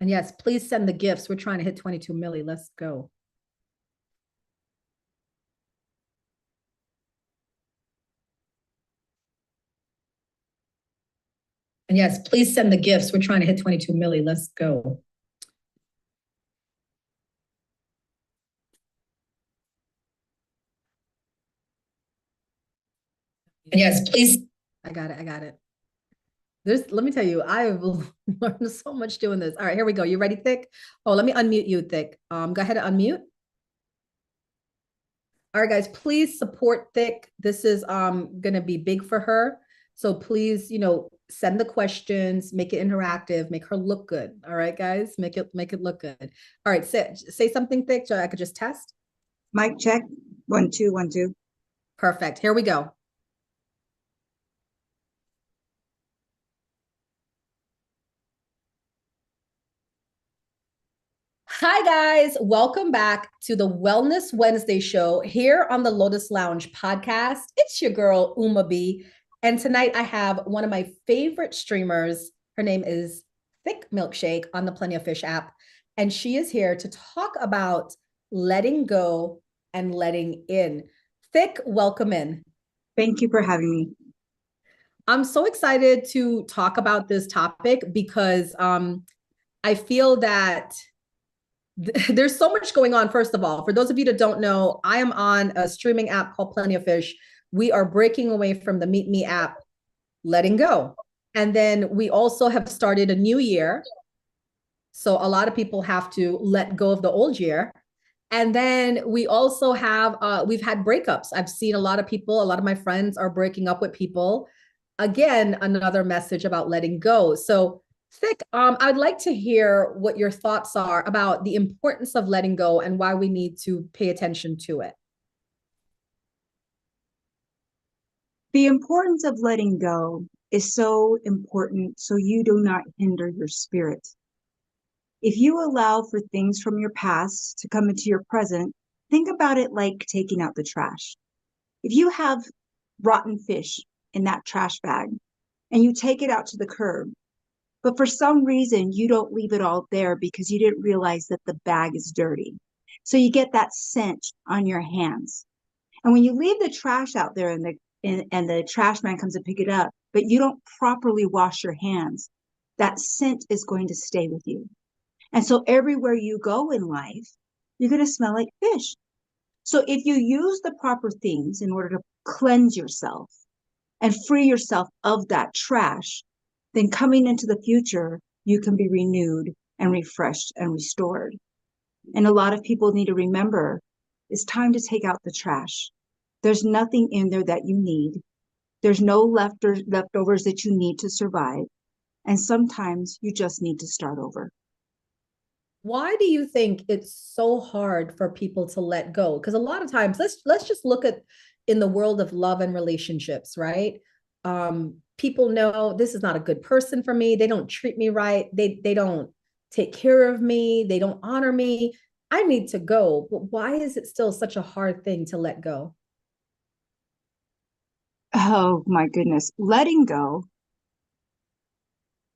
And yes, please send the gifts. We're trying to hit 22 milli. Let's go. And yes, please send the gifts. We're trying to hit 22 milli. Let's go. And yes, please. I got it. I got it. Let me tell you, I have learned so much doing this. All right, here we go. You ready, Thick? Oh, let me unmute you, Thick. Go ahead and unmute. All right, guys, please support Thick. This is gonna be big for her. So please, send the questions, make it interactive, make her look good. All right, guys, make it look good. All right, say something, Thick, so I could just test. Mic check. 1 2 1 2. Perfect. Here we go. Hi, guys. Welcome back to the Wellness Wednesday show here on the Lotus Lounge podcast. It's your girl, Uma B. And tonight I have one of my favorite streamers. Her name is Thick Milkshake on the Plenty of Fish app. And she is here to talk about letting go and letting in. Thick, welcome in. Thank you for having me. I'm so excited to talk about this topic because I feel that there's so much going on. First of all, for those of you that don't know, I am on a streaming app called Plenty of Fish. We are breaking away from the Meet Me app, letting go. And then we also have started a new year. So a lot of people have to let go of the old year. And then we also have, we've had breakups. I've seen a lot of people, a lot of my friends are breaking up with people. Again, another message about letting go. So Thick, I'd like to hear what your thoughts are about the importance of letting go and why we need to pay attention to it. The importance of letting go is so important so you do not hinder your spirit. If you allow for things from your past to come into your present, think about it like taking out the trash. If you have rotten fish in that trash bag and you take it out to the curb, but for some reason you don't leave it all there because you didn't realize that the bag is dirty. So you get that scent on your hands. And when you leave the trash out there and the trash man comes to pick it up, but you don't properly wash your hands, that scent is going to stay with you. And so everywhere you go in life, you're going to smell like fish. So if you use the proper things in order to cleanse yourself and free yourself of that trash, then coming into the future, you can be renewed and refreshed and restored. And a lot of people need to remember it's time to take out the trash. There's nothing in there that you need. There's no leftovers that you need to survive. And sometimes you just need to start over. Why do you think it's so hard for people to let go? Because a lot of times, let's just look at in the world of love and relationships, right? People know this is not a good person for me. They don't treat me right. They don't take care of me. They don't honor me. I need to go. But why is it still such a hard thing to let go? Oh my goodness. Letting go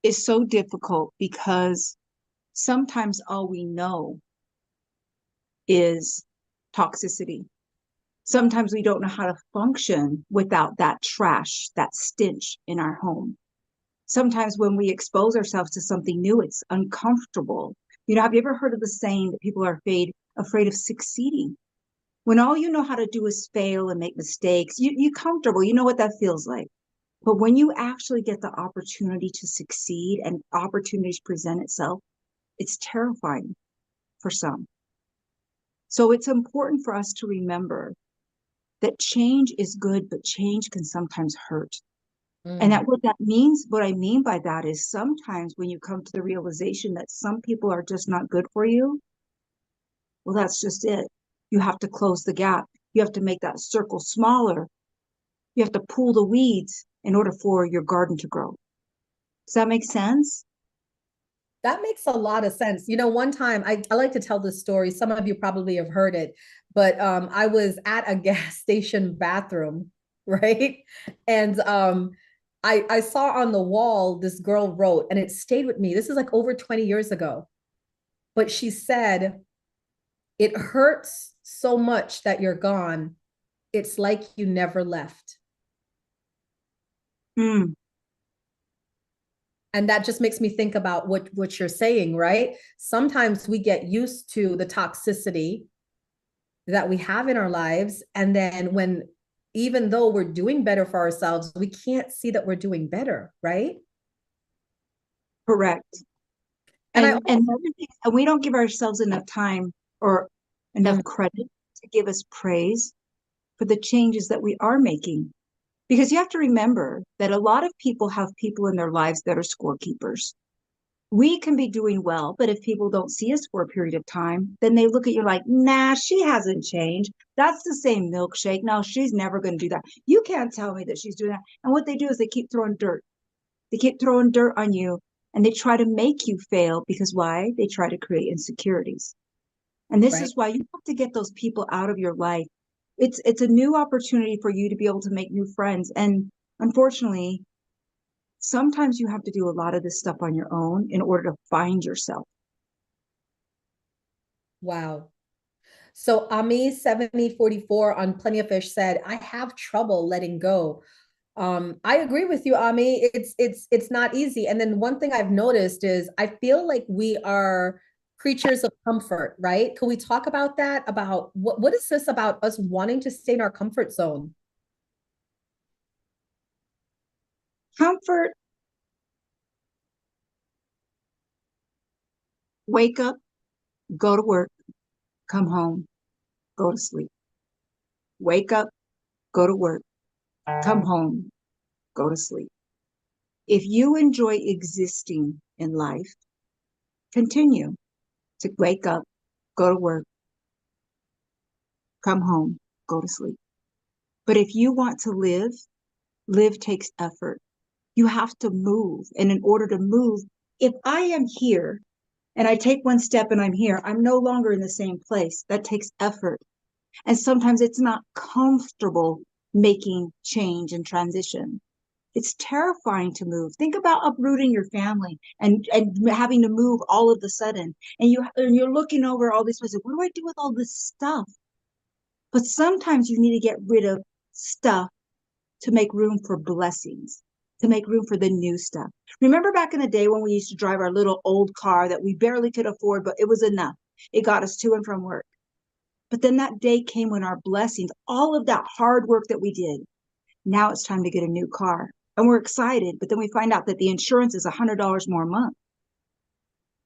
is so difficult because sometimes all we know is toxicity. Sometimes we don't know how to function without that trash, that stench in our home. Sometimes when we expose ourselves to something new, it's uncomfortable. Have you ever heard of the saying that people are afraid of succeeding? When all you know how to do is fail and make mistakes, you're comfortable. You know what that feels like. But when you actually get the opportunity to succeed and opportunities present itself, it's terrifying for some. So it's important for us to remember that change is good, but change can sometimes hurt. And what I mean by that is sometimes when you come to the realization that some people are just not good for you, well, that's just it. You have to close the gap. You have to make that circle smaller. You have to pull the weeds in order for your garden to grow. Does that make sense? That makes a lot of sense. One time I like to tell this story. Some of you probably have heard it, but I was at a gas station bathroom, right? And I saw on the wall this girl wrote, and it stayed with me. This is like over 20 years ago. But she said, it hurts so much that you're gone. It's like you never left. Mm, And that just makes me think about what you're saying, right? Sometimes we get used to the toxicity that we have in our lives. And then when, even though we're doing better for ourselves, we can't see that we're doing better, right? correct. And I, And everything, and we don't give ourselves enough time or enough mm, credit to give us praise for the changes that we are making. Because you have to remember that a lot of people have people in their lives that are scorekeepers. We can be doing well, but if people don't see us for a period of time, then they look at you like, nah, she hasn't changed. That's the same milkshake. No, she's never going to do that. You can't tell me that she's doing that. And what they do is they keep throwing dirt. They keep throwing dirt on you and they try to make you fail because why? They try to create insecurities. And this right. is why you have to get those people out of your life. It's a new opportunity for you to be able to make new friends. And unfortunately, sometimes you have to do a lot of this stuff on your own in order to find yourself. Wow. So Ami 7044 on Plenty of Fish said, I have trouble letting go. I agree with you, Ami. It's not easy. And then one thing I've noticed is I feel like we are creatures of comfort, right? Can we talk about that? About what is this about us wanting to stay in our comfort zone? Comfort, wake up, go to work, come home, go to sleep. Wake up, go to work, come home, go to sleep. If you enjoy existing in life, continue to wake up, go to work, come home, go to sleep. But if you want to live, live takes effort. You have to move. And in order to move, if I am here and I take one step and I'm here, I'm no longer in the same place. That takes effort. And sometimes it's not comfortable making change and transition. It's terrifying to move. Think about uprooting your family and having to move all of a sudden. And you're looking over all these places. What do I do with all this stuff? But sometimes you need to get rid of stuff to make room for blessings, to make room for the new stuff. Remember back in the day when we used to drive our little old car that we barely could afford, but it was enough. It got us to and from work. But then that day came when our blessings, all of that hard work that we did, now it's time to get a new car. And we're excited, but then we find out that the insurance is $100 more a month.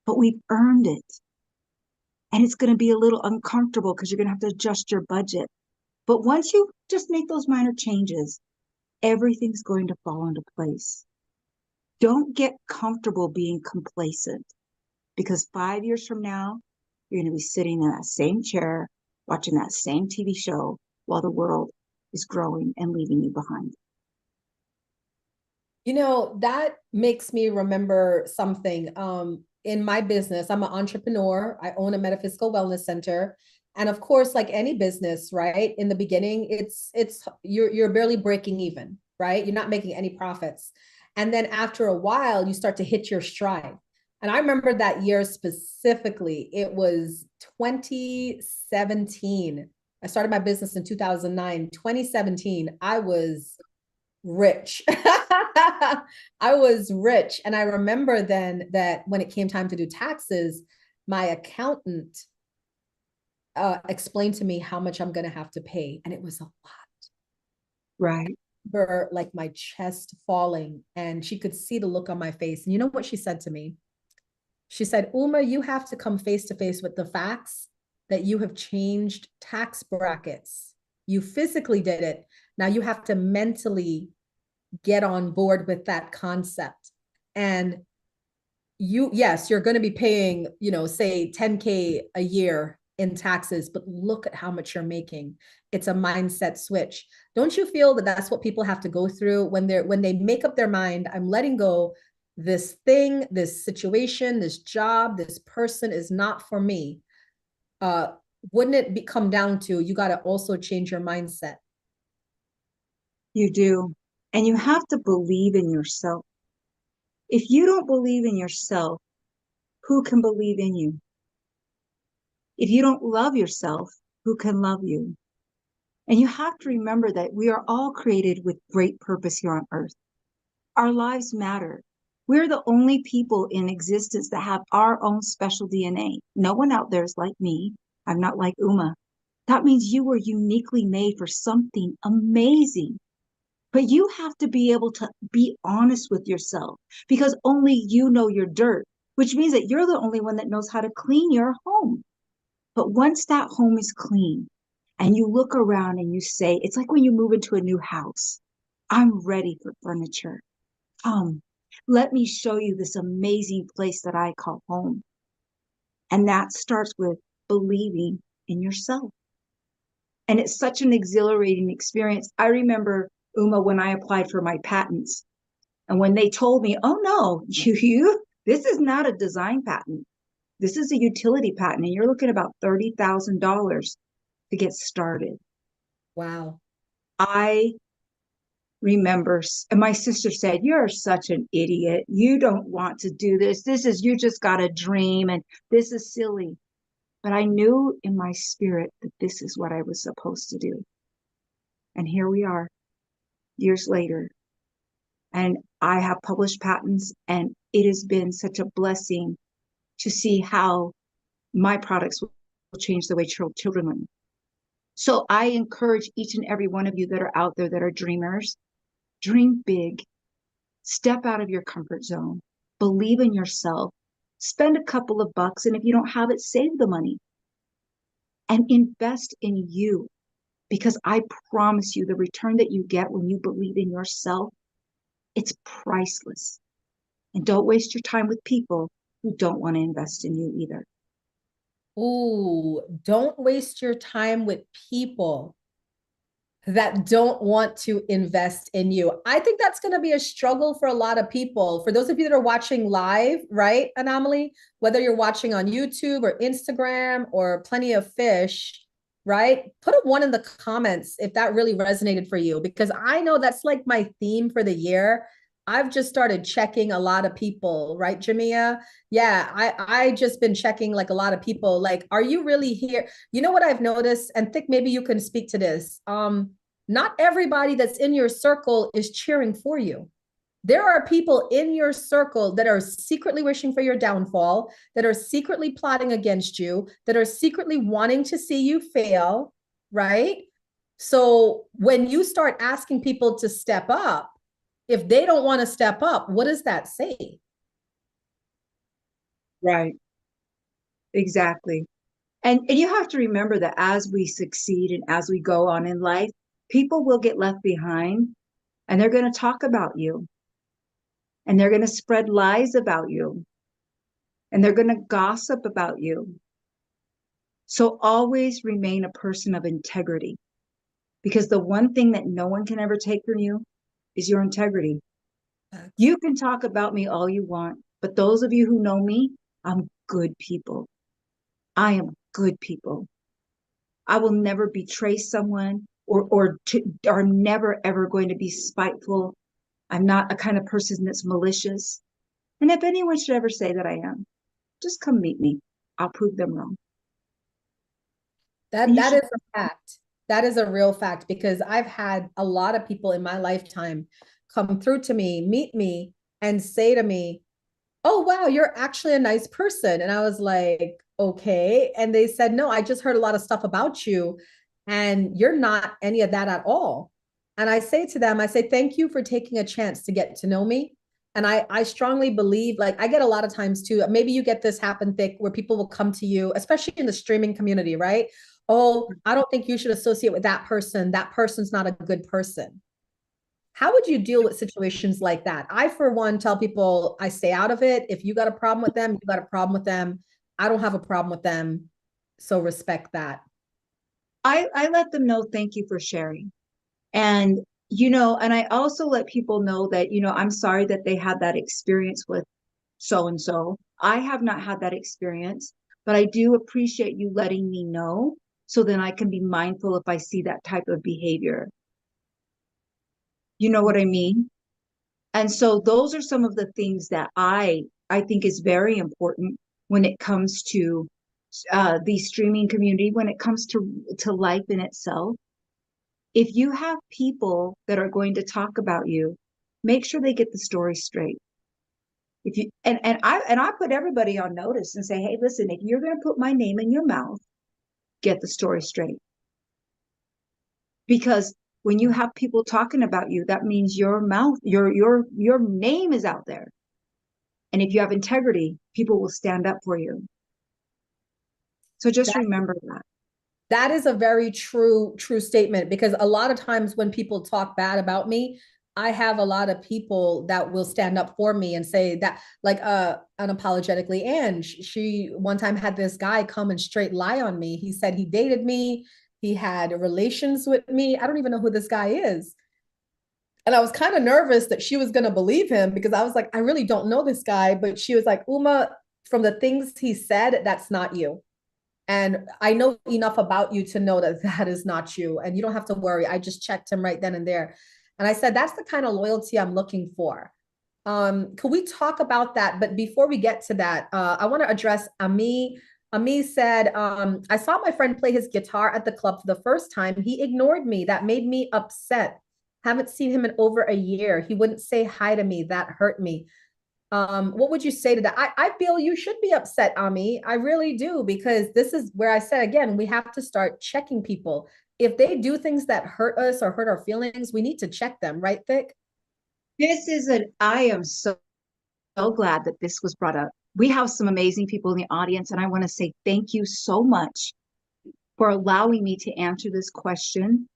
But we've earned it. And it's going to be a little uncomfortable because you're going to have to adjust your budget. But once you just make those minor changes, everything's going to fall into place. Don't get comfortable being complacent because 5 years from now, you're going to be sitting in that same chair, watching that same TV show while the world is growing and leaving you behind. You know, that makes me remember something. In my business, I'm an entrepreneur. I own a metaphysical wellness center. And of course, like any business, right? In the beginning, it's you're barely breaking even, right? You're not making any profits. And then after a while, you start to hit your stride. And I remember that year specifically, it was 2017. I started my business in 2009. 2017, I was rich. I was rich. And I remember then that when it came time to do taxes, my accountant explained to me how much I'm going to have to pay. And it was a lot. Right. For like my chest falling, and she could see the look on my face. And you know what she said to me? She said, Uma, you have to come face to face with the facts that you have changed tax brackets. You physically did it. Now you have to mentally get on board with that concept. And you, yes, you're going to be paying, say 10K a year in taxes, but look at how much you're making. It's a mindset switch. Don't you feel that that's what people have to go through when they make up their mind, I'm letting go, this thing, this situation, this job, this person is not for me. Uh, wouldn't it come down to you got to also change your mindset? You do. And you have to believe in yourself. If you don't believe in yourself, who can believe in you? If you don't love yourself, who can love you? And you have to remember that we are all created with great purpose here on earth. Our lives matter. We're the only people in existence that have our own special DNA. No one out there is like me. I'm not like Uma. That means you were uniquely made for something amazing. But you have to be able to be honest with yourself because only you know your dirt, which means that you're the only one that knows how to clean your home. But once that home is clean and you look around and you say, it's like when you move into a new house, I'm ready for furniture. Let me show you this amazing place that I call home. And that starts with believing in yourself. And it's such an exhilarating experience. I remember, Uma, when I applied for my patents, and when they told me, oh no, this is not a design patent. This is a utility patent, and you're looking at about $30,000 to get started. Wow. I remember, and my sister said, you're such an idiot. You don't want to do this. You just got a dream, and this is silly. But I knew in my spirit that this is what I was supposed to do. And here we are, years later. And I have published patents, and it has been such a blessing to see how my products will change the way children learn. So I encourage each and every one of you that are out there that are dreamers, dream big, step out of your comfort zone, believe in yourself, spend a couple of bucks, and if you don't have it, save the money and invest in you. Because I promise you, the return that you get when you believe in yourself, it's priceless. And don't waste your time with people who don't want to invest in you either. Ooh, don't waste your time with people that don't want to invest in you. I think that's going to be a struggle for a lot of people. For those of you that are watching live, right, Anomaly, whether you're watching on YouTube or Instagram or Plenty of Fish, right? Put a one in the comments if that really resonated for you, because I know that's like my theme for the year. I've just started checking a lot of people, right, Jamia? Yeah, I just been checking like a lot of people. Like, are you really here? You know what I've noticed, and think maybe you can speak to this. Not everybody that's in your circle is cheering for you. There are people in your circle that are secretly wishing for your downfall, that are secretly plotting against you, that are secretly wanting to see you fail, right? So when you start asking people to step up, if they don't want to step up, what does that say? Right. Exactly. And you have to remember that as we succeed and as we go on in life, people will get left behind and they're going to talk about you and they're going to spread lies about you and they're going to gossip about you. So always remain a person of integrity because the one thing that no one can ever take from you is your integrity. You can talk about me all you want, but those of you who know me, I'm good people. I am good people. I will never betray someone or never ever going to be spiteful. I'm not a kind of person that's malicious. And if anyone should ever say that I am, just come meet me. I'll prove them wrong. And you That should. is a fact. That is a real fact because I've had a lot of people in my lifetime come through to me, meet me, and say to me, oh, wow, you're actually a nice person. And I was like, okay. And they said, no, I just heard a lot of stuff about you, and you're not any of that at all. And I say to them, I say, thank you for taking a chance to get to know me. And I strongly believe, like, I get a lot of times too, maybe you get this happen thick where people will come to you, especially in the streaming community, right? Oh, I don't think you should associate with that person. That person's not a good person. How would you deal with situations like that? I, for one, tell people I stay out of it. If you got a problem with them, you got a problem with them. I don't have a problem with them. So respect that. I let them know thank you for sharing. And, and I also let people know that, I'm sorry that they had that experience with so and so. I have not had that experience, but I do appreciate you letting me know so then I can be mindful if I see that type of behavior. You know what I mean? And so those are some of the things that I think is very important when it comes to the streaming community, when it comes to life in itself, if you have people that are going to talk about you, make sure they get the story straight. If you and I put everybody on notice and say, hey, listen, if you're going to put my name in your mouth, get the story straight. Because when you have people talking about you, that means your mouth, your name is out there. And if you have integrity, people will stand up for you. So just remember that. That is a very true statement, because a lot of times when people talk bad about me, I have a lot of people that will stand up for me and say that, like, unapologetically. And she one time had this guy come and straight lie on me. He said he dated me, he had relations with me. I don't even know who this guy is. And I was kind of nervous that she was going to believe him, because I was like, I really don't know this guy. But she was like, Uma, from the things he said, that's not you. And I know enough about you to know that that is not you. And you don't have to worry. I just checked him right then and there. And I said, that's the kind of loyalty I'm looking for. Could we talk about that? But before we get to that, I want to address Ami. Ami said, I saw my friend play his guitar at the club for the first time. He ignored me. That made me upset. Haven't seen him in over a year. He wouldn't say hi to me. That hurt me. What would you say to that? I feel you should be upset, Ami. I really do, because this is where I said, again, we have to start checking people. If they do things that hurt us or hurt our feelings, we need to check them, right, Vic? I am so glad that this was brought up. We have some amazing people in the audience, and I want to say thank you so much for allowing me to answer this question,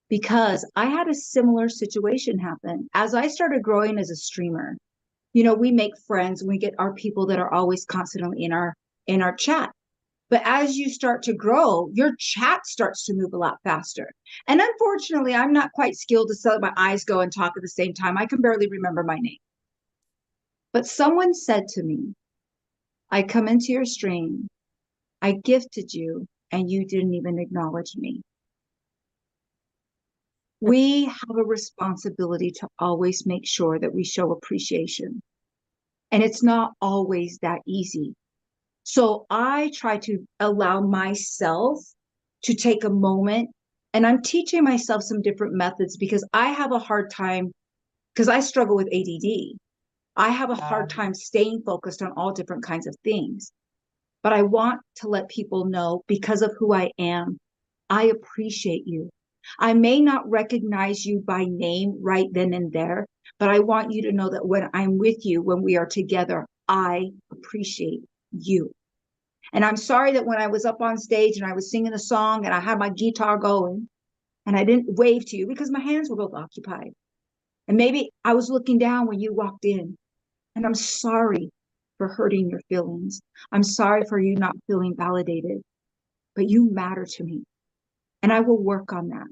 because I had a similar situation happen. As I started growing as a streamer, we make friends, we get our people that are always constantly in our chat. But as you start to grow, your chat starts to move a lot faster. And unfortunately, I'm not quite skilled to let my eyes go and talk at the same time. I can barely remember my name. But someone said to me, I come into your stream, I gifted you, and you didn't even acknowledge me. We have a responsibility to always make sure that we show appreciation. And it's not always that easy. So I try to allow myself to take a moment, and I'm teaching myself some different methods, because I have a hard time, because I struggle with ADD. I have a hard time staying focused on all different kinds of things. But I want to let people know, because of who I am, I appreciate you. I may not recognize you by name right then and there, but I want you to know that when I'm with you, when we are together, I appreciate you. And I'm sorry that when I was up on stage and I was singing a song and I had my guitar going and I didn't wave to you, because my hands were both occupied. And maybe I was looking down when you walked in. And I'm sorry for hurting your feelings. I'm sorry for you not feeling validated, but you matter to me. And I will work on that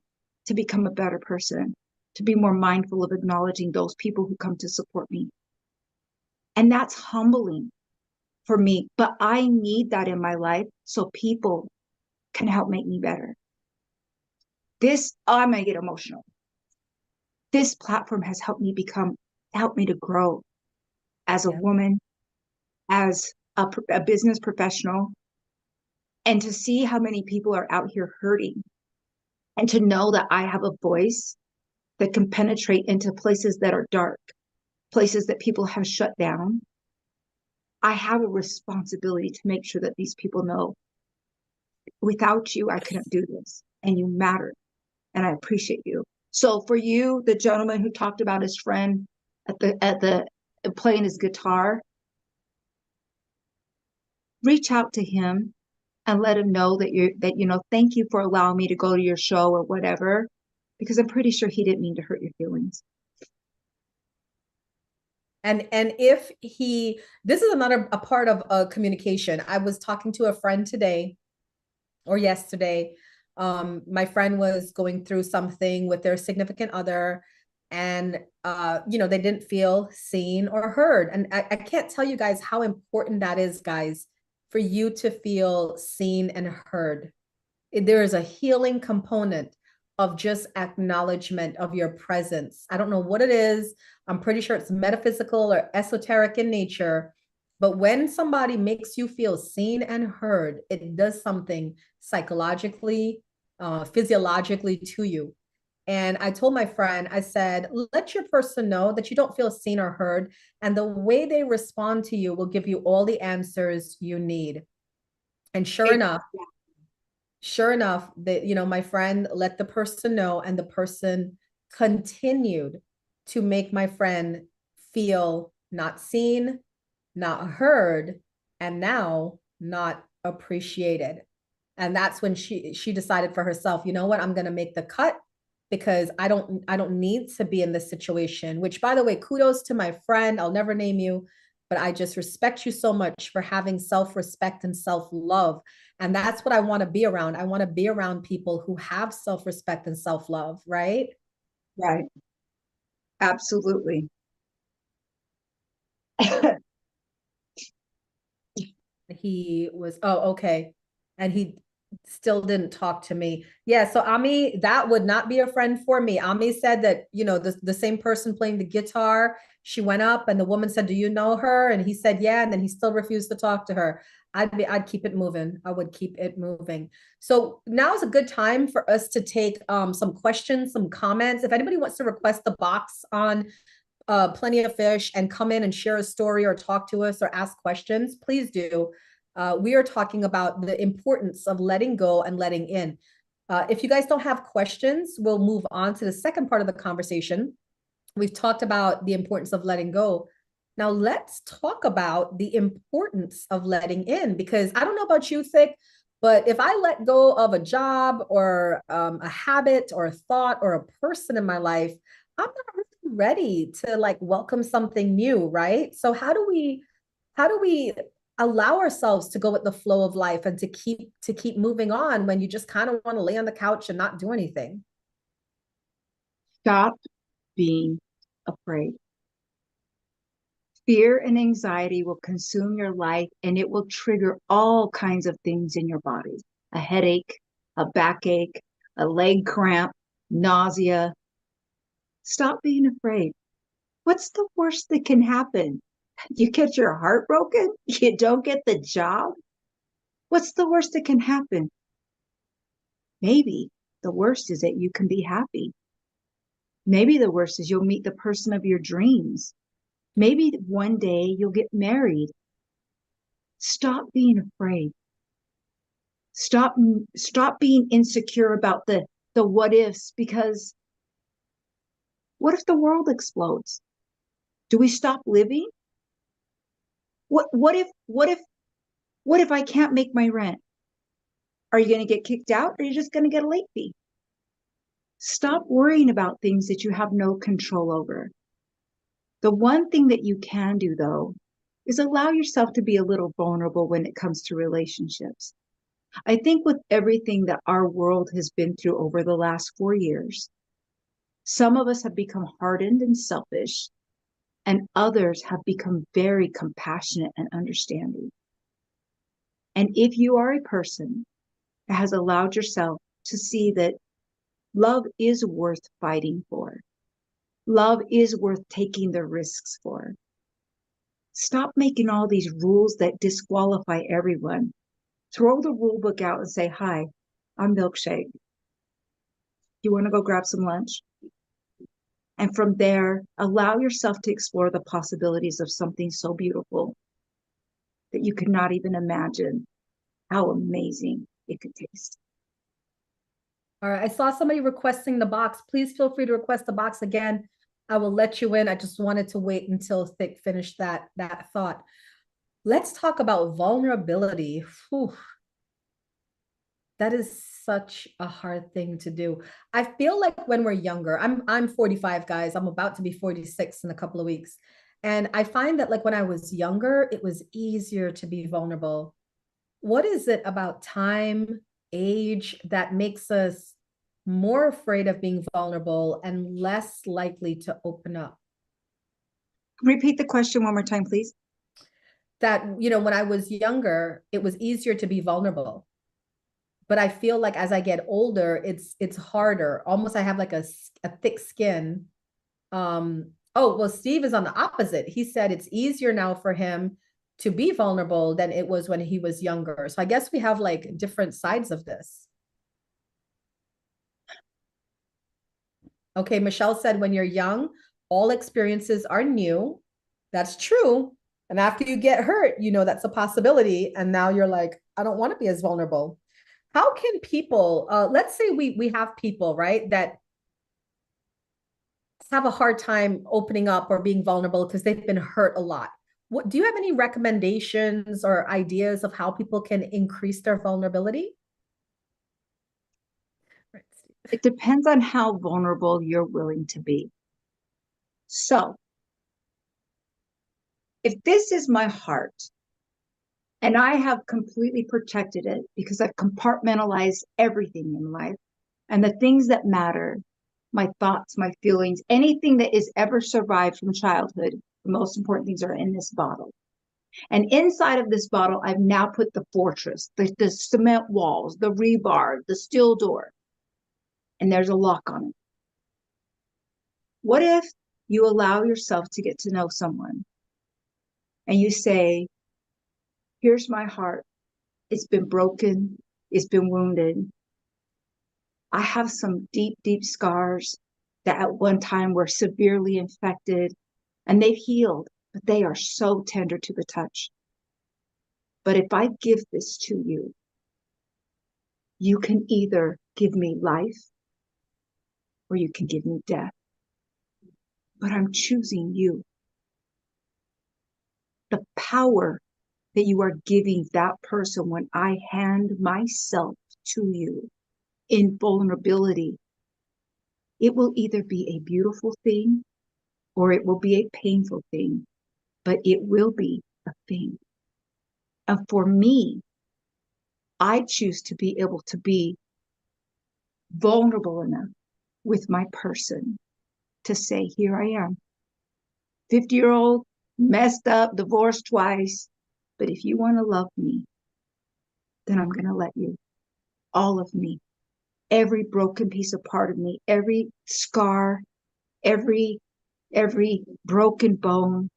to become a better person, to be more mindful of acknowledging those people who come to support me. And that's humbling for me, but I need that in my life so people can help make me better. I'm going to get emotional. This platform has helped me to grow as a woman, as a business professional, and to see how many people are out here hurting, and to know that I have a voice that can penetrate into places that are dark, places that people have shut down. I have a responsibility to make sure that these people know, without you, I couldn't do this, and you matter, and I appreciate you. So for you, the gentleman who talked about his friend at the playing his guitar, reach out to him and let him know that thank you for allowing me to go to your show or whatever, because I'm pretty sure he didn't mean to hurt your feelings. And if this is a part of communication. I was talking to a friend today or yesterday. My friend was going through something with their significant other, and they didn't feel seen or heard. And I can't tell you guys how important that is, guys, for you to feel seen and heard. There is a healing component of just acknowledgement of your presence. I don't know what it is. I'm pretty sure it's metaphysical or esoteric in nature, But when somebody makes you feel seen and heard, it does something psychologically, physiologically to you. And I told my friend, I said, let your person know that you don't feel seen or heard. And the way they respond to you will give you all the answers you need. And sure enough, that, my friend let the person know, and the person continued to make my friend feel not seen, not heard, and now not appreciated. And that's when she decided for herself, you know what, I'm going to make the cut, because I don't need to be in this situation. Which, by the way, kudos to my friend. I'll never name you, but I just respect you so much for having self-respect and self-love. And that's what I want to be around. I want to be around people who have self-respect and self-love, right? Right. Absolutely. He was, oh, okay. And he still didn't talk to me. Yeah, so Ami, that would not be a friend for me. Ami said that, the same person playing the guitar, she went up and the woman said, do you know her? And he said, yeah. And then he still refused to talk to her. I'd keep it moving. I would keep it moving. So now is a good time for us to take some questions, some comments. If anybody wants to request the box on Plenty of Fish and come in and share a story or talk to us or ask questions, please do. We are talking about the importance of letting go and letting in. If you guys don't have questions, we'll move on to the second part of the conversation. We've talked about the importance of letting go. Now let's talk about the importance of letting in, because I don't know about you, Thick, but if I let go of a job or a habit or a thought or a person in my life, I'm not really ready to like welcome something new, right? So how do we allow ourselves to go with the flow of life and to keep moving on when you just kind of want to lay on the couch and not do anything? Stop being afraid. Fear and anxiety will consume your life, and it will trigger all kinds of things in your body: a headache, a backache, a leg cramp, nausea. Stop being afraid. What's the worst that can happen? You get your heart broken? You don't get the job? What's the worst that can happen? Maybe the worst is that you can be happy. Maybe the worst is you'll meet the person of your dreams. Maybe one day you'll get married. Stop being afraid. Stop being insecure about the what ifs, because what if the world explodes? Do we stop living? What if I can't make my rent? Are you going to get kicked out, or are you just going to get a late fee? Stop worrying about things that you have no control over. The one thing that you can do, though, is allow yourself to be a little vulnerable when it comes to relationships. I think with everything that our world has been through over the last 4 years, some of us have become hardened and selfish, and others have become very compassionate and understanding. And if you are a person that has allowed yourself to see that love is worth fighting for, love is worth taking the risks for, stop making all these rules that disqualify everyone. Throw the rule book out and say, hi, I'm Milkshake. You want to go grab some lunch? And from there, allow yourself to explore the possibilities of something so beautiful that you could not even imagine how amazing it could taste. All right, I saw somebody requesting the box. Please feel free to request the box again. I will let you in. I just wanted to wait until Thick finished that thought. Let's talk about vulnerability. Whew. That is such a hard thing to do. I feel like when we're younger, I'm 45, guys. I'm about to be 46 in a couple of weeks. And I find that like when I was younger, it was easier to be vulnerable. What is it about time, age that makes us more afraid of being vulnerable and less likely to open up? Repeat the question one more time, please. That, when I was younger, it was easier to be vulnerable. But I feel like as I get older, it's harder. Almost I have like a thick skin. Oh, well, Steve is on the opposite. He said it's easier now for him to be vulnerable than it was when he was younger. So I guess we have like different sides of this. Okay, Michelle said, when you're young, all experiences are new. That's true. And after you get hurt, you know that's a possibility. And now you're like, I don't want to be as vulnerable. How can people, let's say we have people, right, that have a hard time opening up or being vulnerable because they've been hurt a lot. What do you have any recommendations or ideas of how people can increase their vulnerability? It depends on how vulnerable you're willing to be. So, if this is my heart and I have completely protected it because I've compartmentalized everything in life and the things that matter, my thoughts, my feelings, anything that is ever survived from childhood, the most important things are in this bottle. And inside of this bottle, I've now put the fortress, the cement walls, the rebar, the steel door, and there's a lock on it. What if you allow yourself to get to know someone and you say, here's my heart. It's been broken. It's been wounded. I have some deep, deep scars that at one time were severely infected and they've healed, but they are so tender to the touch. But if I give this to you, you can either give me life or you can give me death. But I'm choosing you. The power that you are giving that person when I hand myself to you in vulnerability, it will either be a beautiful thing or it will be a painful thing, but it will be a thing. And for me, I choose to be able to be vulnerable enough with my person to say, here I am, 50-year-old, messed up, divorced twice. But if you want to love me, then I'm going to let you. All of me, every broken piece of part of me, every scar, every broken bone,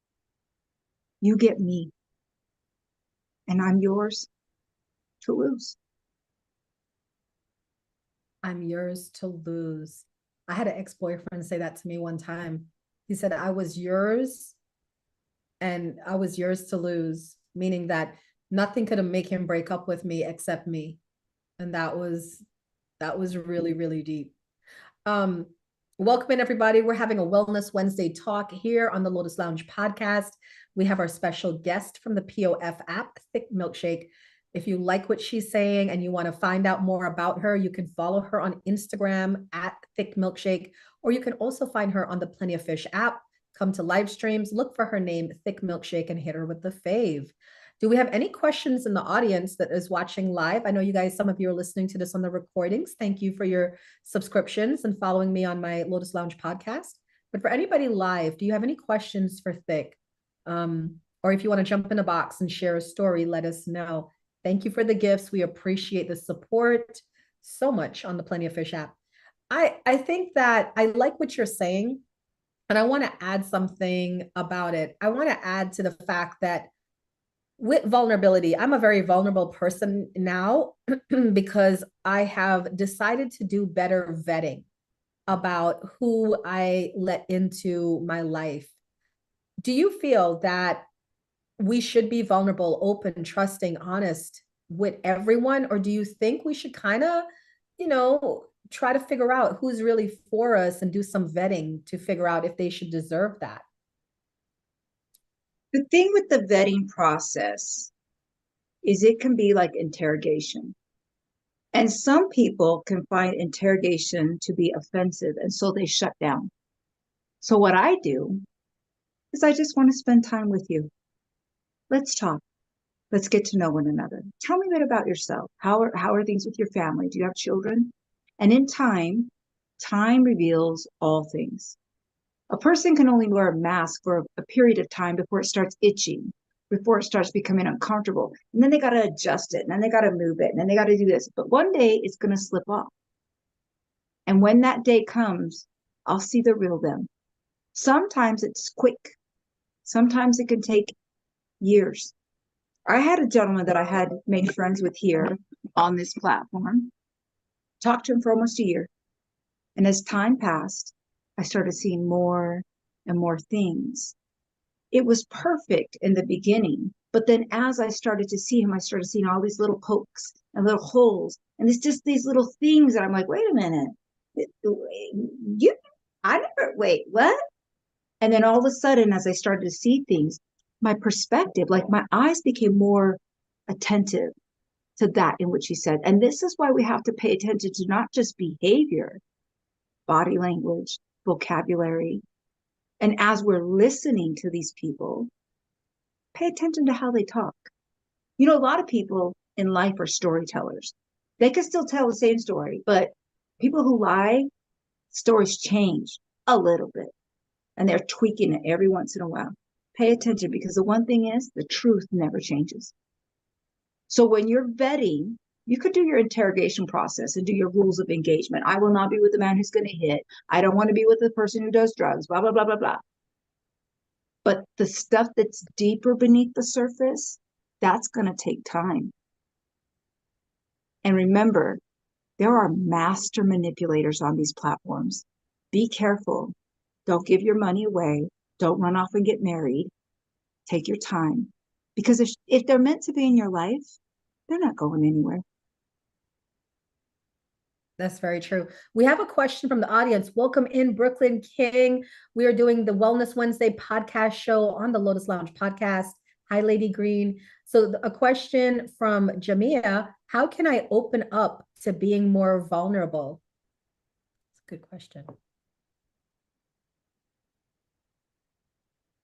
you get me. And I'm yours to lose. I'm yours to lose. I had an ex-boyfriend say that to me one time. He said, I was yours and I was yours to lose, meaning that nothing could make him break up with me except me. And that was really, really deep. Um, Welcome in, everybody. We're having a Wellness Wednesday talk here on the Lotus Lounge podcast. We have our special guest from the POF app, Thick Milkshake. If you like what she's saying and you want to find out more about her, you can follow her on Instagram at Thick Milkshake, or you can also find her on the Plenty of Fish app. Come to live streams, look for her name, Thick Milkshake, and hit her with the fave. Do we have any questions in the audience that is watching live? I know you guys, some of you are listening to this on the recordings. Thank you for your subscriptions and following me on my Lotus Lounge podcast. But for anybody live, do you have any questions for Thick? Or if you want to jump in a box and share a story, let us know. Thank you for the gifts. We appreciate the support so much on the Plenty of Fish app. I think that I like what you're saying, and I want to add something about it. I want to add to the fact that with vulnerability, I'm a very vulnerable person now because I have decided to do better vetting about who I let into my life. Do you feel that we should be vulnerable, open, trusting, honest with everyone? Or do you think we should kind of, try to figure out who's really for us and do some vetting to figure out if they should deserve that? The thing with the vetting process is it can be like interrogation. And some people can find interrogation to be offensive, and so they shut down. So what I do is I just want to spend time with you. Let's talk. Let's get to know one another. Tell me a bit about yourself. How are things with your family? Do you have children? And in time reveals all things. A person can only wear a mask for a period of time before it starts itching, before it starts becoming uncomfortable. And then they got to adjust it, and then they got to move it, and then they got to do this. But one day it's going to slip off. And when that day comes, I'll see the real them. Sometimes it's quick. Sometimes it can take years. I had a gentleman that I had made friends with here on this platform, talked to him for almost a year. And as time passed, I started seeing more and more things. It was perfect in the beginning. But then as I started to see him, I started seeing all these little pokes and little holes. And it's just these little things that I'm like, wait a minute. You, I never, wait, what? And then all of a sudden, as I started to see things, my perspective, like my eyes became more attentive to that in which he said. And this is why we have to pay attention to not just behavior, body language, vocabulary. And as we're listening to these people, pay attention to how they talk. You know, a lot of people in life are storytellers. They can still tell the same story, but people who lie, stories change a little bit and they're tweaking it every once in a while. Pay attention because the one thing is the truth never changes. So when you're vetting, you could do your interrogation process and do your rules of engagement. I will not be with the man who's going to hit. I don't want to be with the person who does drugs, blah, blah, blah, blah, blah. But the stuff that's deeper beneath the surface, that's going to take time. And remember, there are master manipulators on these platforms. Be careful. Don't give your money away. Don't run off and get married. Take your time. Because if they're meant to be in your life, they're not going anywhere. That's very true. We have a question from the audience. Welcome in, Brooklyn King. We are doing the Wellness Wednesday podcast show on the Lotus Lounge podcast. Hi, Lady Green. So a question from Jamia, how can I open up to being more vulnerable? That's a good question.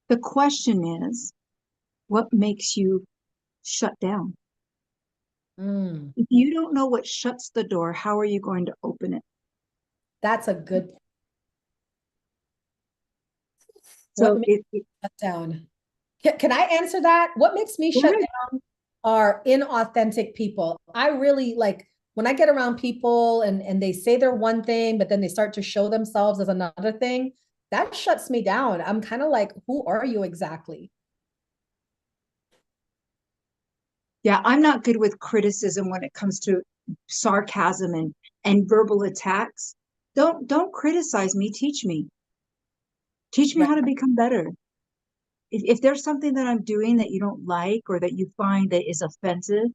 The question is, what makes you shut down? If you don't know what shuts the door, how are you going to open it? That's a good. So what makes me shut down? Can I answer that? What makes me shut down are inauthentic people. I really like when I get around people and they say they're one thing, but then they start to show themselves as another thing. That shuts me down. I'm kind of like, who are you exactly? Yeah, I'm not good with criticism when it comes to sarcasm and verbal attacks. Don't criticize me, teach me. Teach me how to become better. If there's something that I'm doing that you don't like or that you find that is offensive,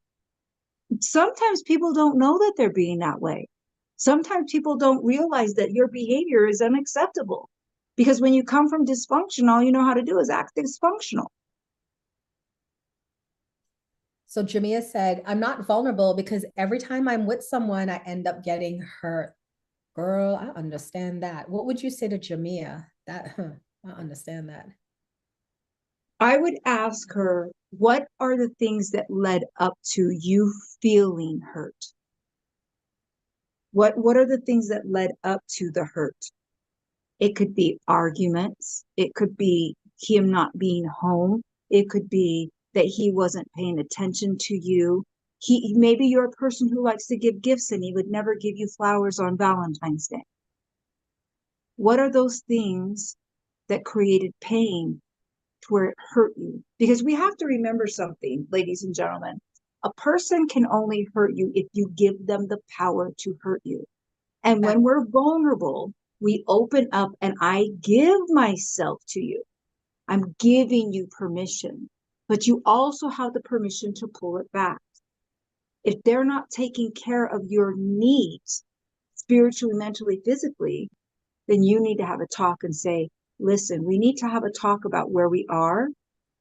sometimes people don't know that they're being that way. Sometimes people don't realize that your behavior is unacceptable because when you come from dysfunction, all you know how to do is act dysfunctional. So Jamia said, I'm not vulnerable because every time I'm with someone, I end up getting hurt. Girl, I understand that. What would you say to Jamia? I understand that. I would ask her, what are the things that led up to you feeling hurt? What are the things that led up to the hurt? It could be arguments. It could be him not being home. It could be that he wasn't paying attention to you. Maybe you're a person who likes to give gifts and he would never give you flowers on Valentine's Day. What are those things that created pain to where it hurt you? Because we have to remember something, ladies and gentlemen. A person can only hurt you if you give them the power to hurt you. And when we're vulnerable, we open up and I give myself to you. I'm giving you permission, but you also have the permission to pull it back. If they're not taking care of your needs, spiritually, mentally, physically, then you need to have a talk and say, listen, we need to have a talk about where we are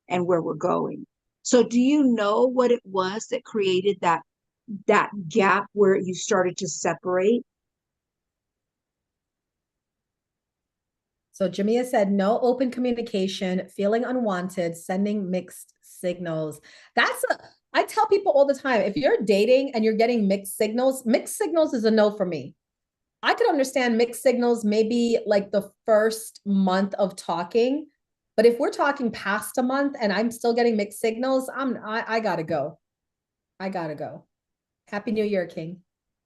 and where we're going. So do you know what it was that created that gap where you started to separate? So Jamia said, no open communication, feeling unwanted, sending mixed signals. I tell people all the time, if you're dating and you're getting mixed signals is a no for me. I could understand mixed signals maybe like the first month of talking, but if we're talking past a month and I'm still getting mixed signals, I gotta go. I gotta go. Happy New Year, King.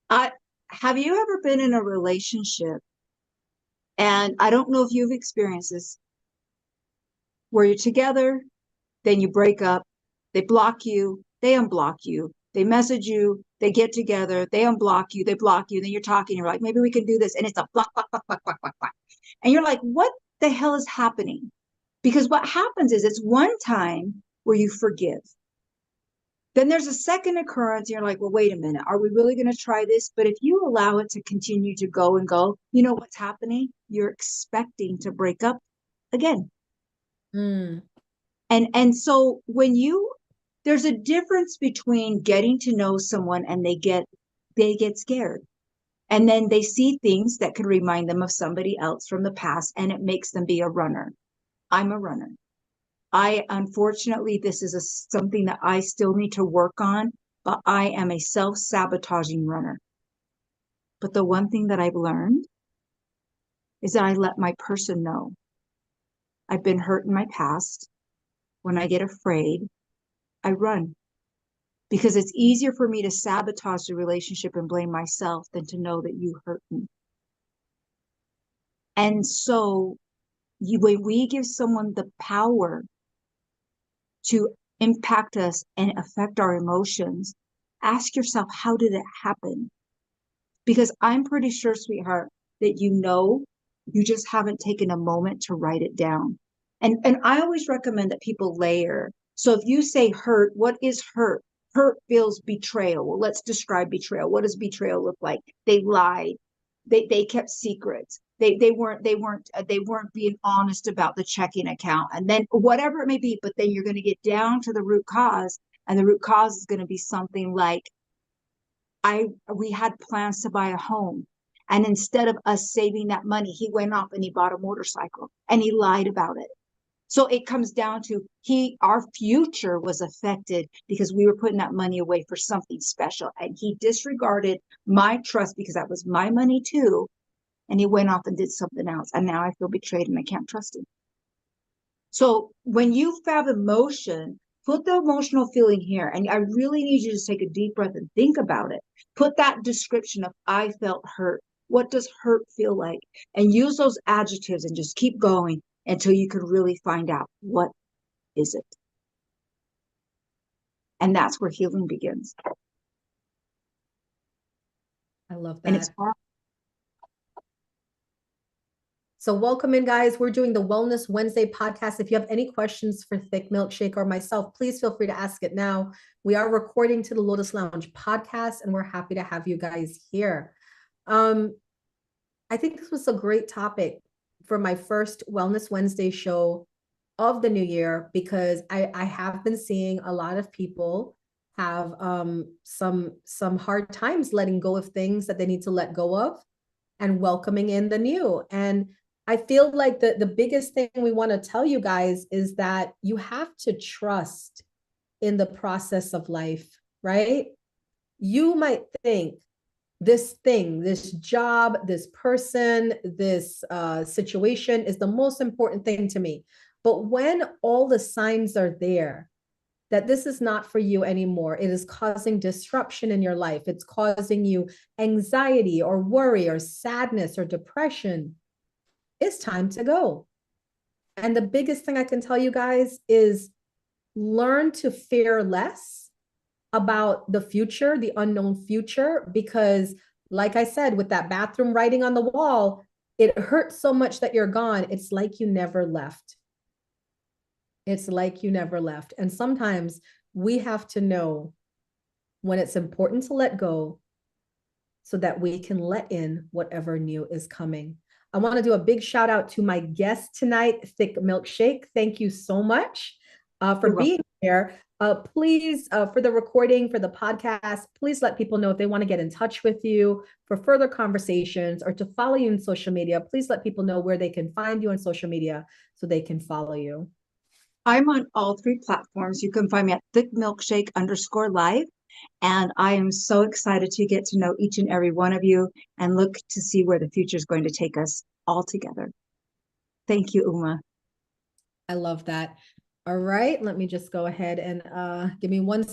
Have you ever been in a relationship? And I don't know if you've experienced this, where you're together, then you break up, They block you, they unblock you, they message you, they get together, they unblock you, they block you, then you're talking, you're like, maybe we can do this. And it's a block, block, block, block, block, block, block. And you're like, what the hell is happening? Because what happens is it's one time where you forgive. Then there's a second occurrence, and you're like, well, wait a minute, are we really going to try this? But if you allow it to continue to go and go, you know what's happening? You're expecting to break up again. Mm. And so when you there's a difference between getting to know someone and they get scared. And then they see things that could remind them of somebody else from the past, and it makes them be a runner. I'm a runner. I unfortunately, this is something that I still need to work on, but I am a self-sabotaging runner. But the one thing that I've learned is that I let my person know. I've been hurt in my past. When I get afraid, I run because it's easier for me to sabotage the relationship and blame myself than to know that you hurt me. And so when we give someone the power to impact us and affect our emotions, ask yourself, how did it happen? Because I'm pretty sure, sweetheart, that you just haven't taken a moment to write it down. And I always recommend that people layer. So if you say hurt, what is hurt? Hurt feels betrayal. Well, let's describe betrayal. What does betrayal look like? They lied. They kept secrets. They weren't being honest about the checking account. And then whatever it may be, but then you're going to get down to the root cause, and the root cause is going to be something like we had plans to buy a home. And instead of us saving that money, he went off and he bought a motorcycle and he lied about it. So it comes down to our future was affected because we were putting that money away for something special. And he disregarded my trust because that was my money too. And he went off and did something else. And now I feel betrayed and I can't trust him. So when you have emotion, put the emotional feeling here. And I really need you to take a deep breath and think about it. Put that description of I felt hurt. What does hurt feel like? And use those adjectives and just keep going until you can really find out what is it. And that's where healing begins. I love And it's that. hard. So welcome in, guys. We're doing the Wellness Wednesday podcast. If you have any questions for Thick Milkshake or myself, please feel free to ask it now. We are recording to the Lotus Lounge podcast, and we're happy to have you guys here. I think this was a great topic for my first Wellness Wednesday show of the new year, because I have been seeing a lot of people have some hard times letting go of things that they need to let go of and welcoming in the new. And I feel like the biggest thing we want to tell you guys is that you have to trust in the process of life, right? You might think this thing, this job, this person, this situation is the most important thing to me. But when all the signs are there that this is not for you anymore, it is causing disruption in your life, it's causing you anxiety or worry or sadness or depression, it's time to go. And the biggest thing I can tell you guys is learn to fear less about the future, the unknown future, because like I said, with that bathroom writing on the wall, it hurts so much that you're gone. It's like you never left. It's like you never left. And sometimes we have to know when it's important to let go so that we can let in whatever new is coming. I want to do a big shout out to my guest tonight, Thick Milkshake. Thank you so much for being here. Please, for the recording, for the podcast, please let people know if they want to get in touch with you for further conversations or to follow you on social media. Please let people know where they can find you on social media so they can follow you. I'm on all 3 platforms. You can find me at thickmilkshake_live. And I am so excited to get to know each and every one of you and look to see where the future is going to take us all together. Thank you, Uma. I love that. All right, let me just go ahead and give me one